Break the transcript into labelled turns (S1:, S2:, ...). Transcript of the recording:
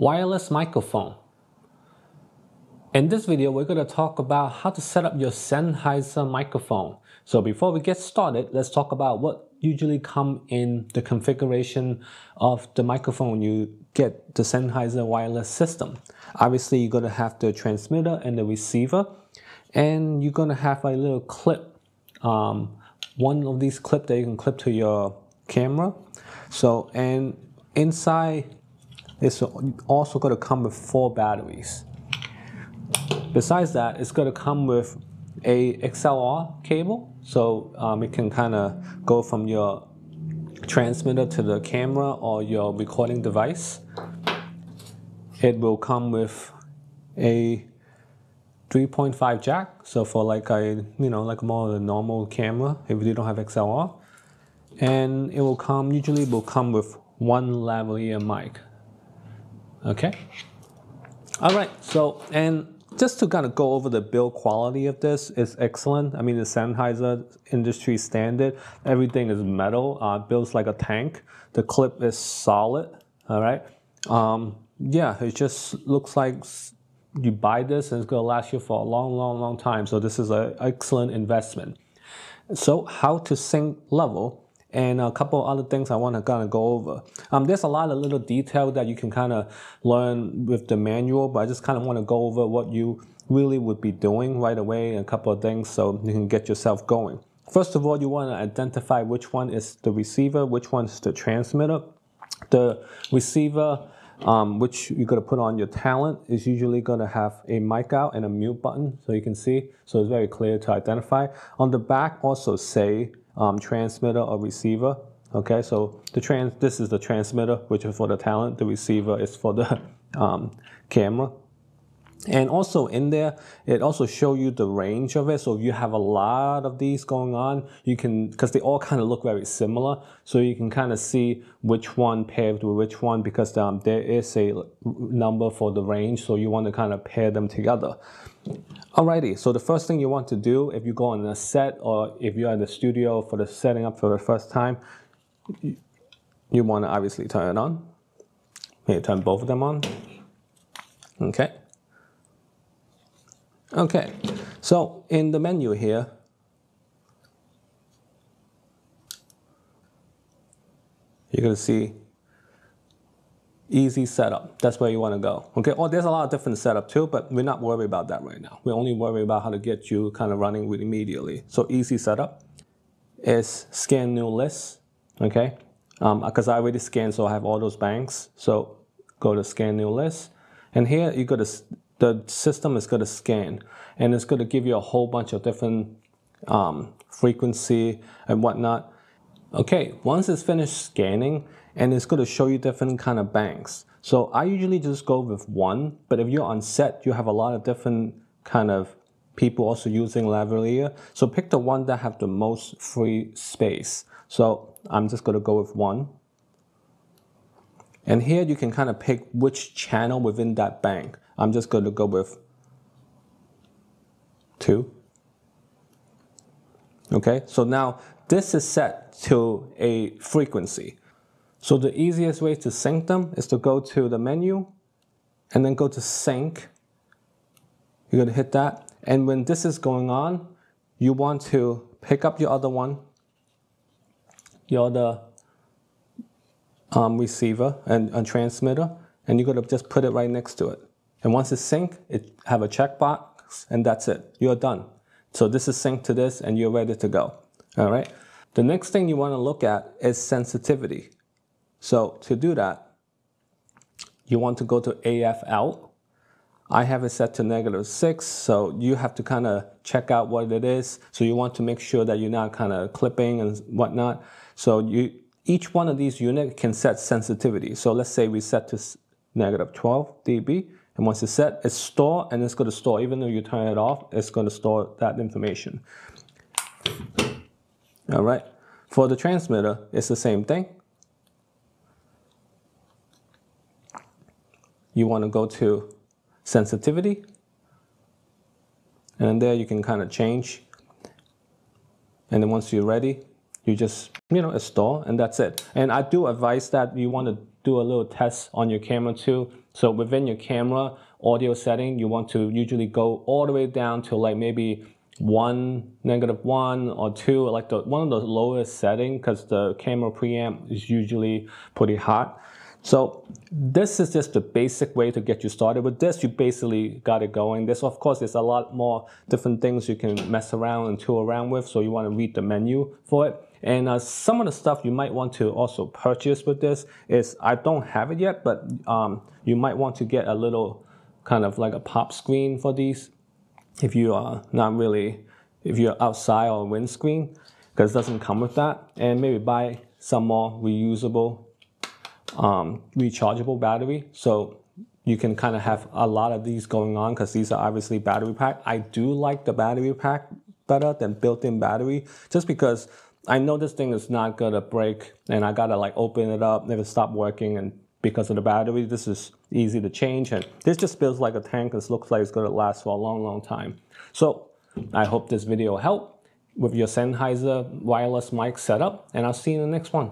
S1: wireless microphone. In this video, we're going to talk about how to set up your Sennheiser microphone. So before we get started, let's talk about what usually come in the configuration of the microphone you get the Sennheiser wireless system. Obviously, you're going to have the transmitter and the receiver, and you're going to have a little clip. One of these clips that you can clip to your camera. So, and inside, it's also going to come with 4 batteries. Besides that, it's going to come with a XLR cable, so it can kind of go from your transmitter to the camera or your recording device. It will come with a 3.5 jack, so for like a like more of a normal camera if you don't have XLR, and it will come with 1 lavalier mic. Okay. All right. So and just to kind of go over the build quality of this, is excellent. I mean, the Sennheiser industry standard, everything is metal, builds like a tank. The clip is solid, all right? Yeah, it just looks like you buy this and it's gonna last you for a long time. So this is an excellent investment. So how to sync level, and a couple other things I want to kind of go over. There's a lot of little detail that you can kind of learn with the manual, but I just kind of want to go over what you really would be doing right away, and a couple of things so you can get yourself going. First of all, you want to identify which one is the receiver, which one is the transmitter. The receiver, which you're going to put on your talent, is usually going to have a mic out and a mute button, so you can see, so it's very clear to identify. On the back also say transmitter or receiver. Okay, so this is the transmitter, which is for the talent. The receiver is for the camera. And also in there, it also shows you the range of it. So if you have a lot of these going on, you can, because they all kind of look very similar, so you can kind of see which one paired with which one, because there is a number for the range, so you want to kind of pair them together. Alrighty, so the first thing you want to do if you go on a set, or if you're at the studio for the setting up for the first time, you want to obviously turn it on. Maybe turn both of them on. Okay. Okay, so in the menu here, you're going to see easy setup. That's where you want to go. Okay, oh, there's a lot of different setup too, but we're not worried about that right now. We're only worried about how to get you kind of running with immediately. So easy setup is scan new list. Okay, because I already scanned, so I have all those banks. So go to scan new list, and here you go to the system is going to scan, and it's going to give you a whole bunch of different frequency and whatnot. Okay, once it's finished scanning, and it's going to show you different kind of banks. So I usually just go with 1, but if you're on set, you have a lot of different kind of people also using lavalier. So pick the one that have the most free space. So I'm just going to go with 1. And here you can kind of pick which channel within that bank. I'm just going to go with 2. Okay, so now this is set to a frequency. So the easiest way to sync them is to go to the menu and then go to sync. You're going to hit that. And when this is going on, you want to pick up your other one, your other receiver and transmitter, and you're going to just put it right next to it. And once it's synced, it have a checkbox, and that's it. You're done. So this is synced to this, and you're ready to go. All right. The next thing you want to look at is sensitivity. So to do that, you want to go to AF out. I have it set to -6, so you have to kind of check out what it is. So you want to make sure that you're not kind of clipping and whatnot. So each one of these units can set sensitivity. So let's say we set to -12 dB. And once it's set, it's store, and it's going to store. Even though you turn it off, it's going to store that information. All right. For the transmitter, it's the same thing. You want to go to sensitivity, and there you can kind of change. And then once you're ready, you just, install, and that's it. And I do advise that you want to do a little test on your camera too. So within your camera audio setting, you want to usually go all the way down to like maybe 1, -1 or 2, like one of the lowest setting, because the camera preamp is usually pretty hot. So this is just the basic way to get you started. With this, you basically got it going. Of course, there's a lot more different things you can mess around and tool around with, so you want to read the menu for it. And some of the stuff you might want to also purchase with this is, I don't have it yet, but you might want to get a little kind of like a pop screen for these if you are if you're outside or windscreen, because it doesn't come with that. And maybe buy some more reusable rechargeable battery, so you can kind of have a lot of these going on, because these are obviously battery pack. I do like the battery pack better than built-in battery, just because I know this thing is not gonna break and I gotta like open it up if it stopped working, and because of the battery, this is easy to change, and this just feels like a tank. This looks like it's gonna last for a long time. So I hope this video helped with your Sennheiser wireless mic setup, and I'll see you in the next one.